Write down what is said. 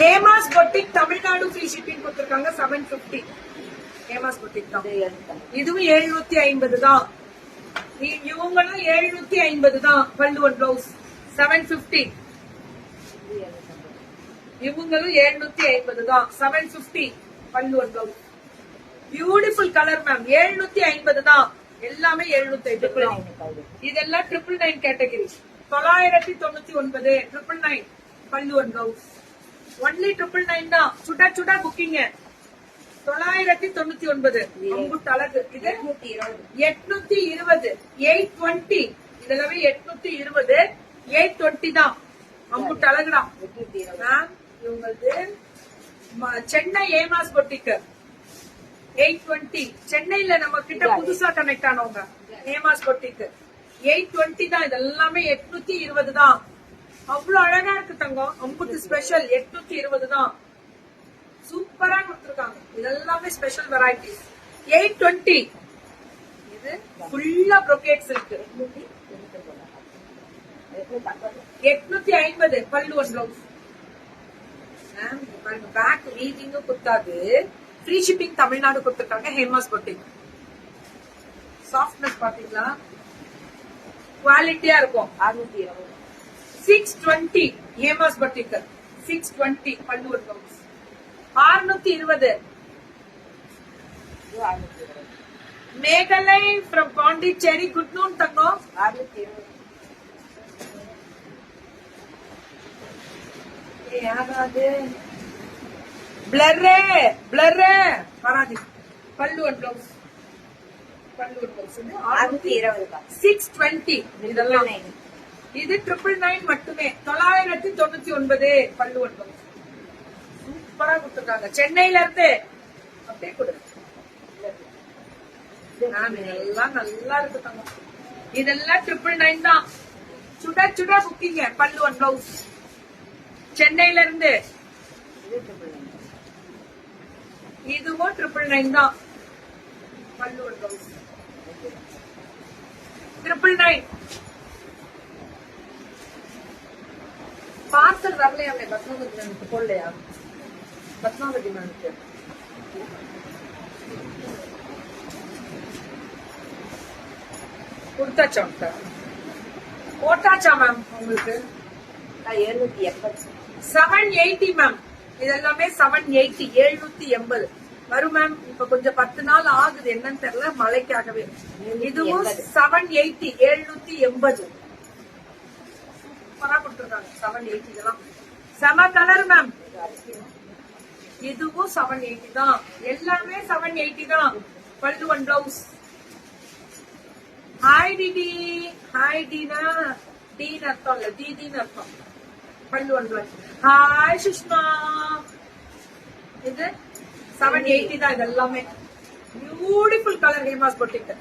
Hema's boutique Tamil Nadu free shipping கொடுத்திருக்காங்க 750. Hema's boutique தான். இதுவும் 750 தான். இவங்களும் 750 தான். பல்லு ஒன் பிளவுஸ் 750. இவங்களும் 750 தான். 750 பல்லு one blouse. Beautiful colour ma'am. 750 தான். எல்லாமே 750 தான். இதெல்லாம் 999 கேட்டகரி. 999 999 பல்லு ஒன் பிளவுஸ். ஒன்லி 999 தான். சுட சுட புக்கிங் 999. அம்புட்டு அழகு. இது 820 820. இதெல்லாமே 820 820 தான். அம்புட்டு அழகுடா மேம். இவங்களது சென்னை ஏமாஸ் பொட்டிக்கு 820. சென்னையில நம்ம கிட்ட புதுசா கனெக்ட் ஆனவங்க ஏமாஸ் பொட்டிக்கு 820 தான். இதெல்லாமே 820 தான். அவ்வளவு அழகா இருக்கு தங்கம். அம்புட்டு ஸ்பெஷல் 820 தான். சூப்பரா கொடுத்திருக்காங்க. இதெல்லாமே ஸ்பெஷல் வெரைட்டிஸ் 820. இது ஃபுல்லா ப்ரோகேட்ஸ் இருக்கு. 850 பல்லு ஒன் பிளவுஸ். பேக் வீவிங் குத்தாது. ஃப்ரீ ஷிப்பிங் தமிழ்நாடு கொடுத்திருக்காங்க. ஹேமாஸ் பொட்டிக். சாஃப்ட்னஸ் பாத்தீங்களா? குவாலிட்டியா இருக்கும். 620 ஹேமாஸ் பொட்டிக் 620 பல்லு ஒன் பிளவுஸ். 620. மேகலை ஃப்ரம் பாண்டிச்சேரி. குட் நூன் தங்கம். 620. வராது. பல்லு ஒன் பிளவுஸ். பல்லு ஒன் பிளவுஸ் 620. இதெல்லாம் இது 999 மட்டுமே. 999 பல்லு ஒன் பிளவுஸ். சூப்பரா கொடுத்துருக்காங்க. சென்னையில இருந்து அப்படியே கொடுங்க. இதெல்லாம் நல்லா இருக்கு தங்கம். இதெல்லாம் 999 தான். சுட சுட புக்கிங்க. பல்லு ஒன் பிளவுஸ். சென்னையில இருந்து இதுவும் 999 தான். பல்லு ஒன் பிளவுஸ் 999. பார்சல் வரலையா? பத்மாவதி மேம்க்கு போடலையா? பத்மாவதி மேம்க்கு கொடுத்தாச்சா? போட்டாச்சா மேம் உங்களுக்கு? 780 மேம். இதெல்லாமே 780 780 வரும் மேம். இப்ப கொஞ்சம் 10 நாள் ஆகுது. என்னன்னு தெரியல, மழைக்காகவே. இதுவும் 780 780 சூப்பரா கொடுத்துருக்காங்க. 780 இதெல்லாம் செம கலர் மேம். இதுவும் 780 தான். எல்லாமே 780 தான். பல்லு one blouse. Hi DD. Hi Tina. டீன் அர்த்தம் இல்ல, தீதின்னு அர்த்தம். பல்லு ஒன் பிளவுஸ். ஹாய் சுஷ்மா. இது 780 தான். இது எல்லாமே பியூட்டிஃபுல் கலர் ஹேமாஸ் பொட்டிக்.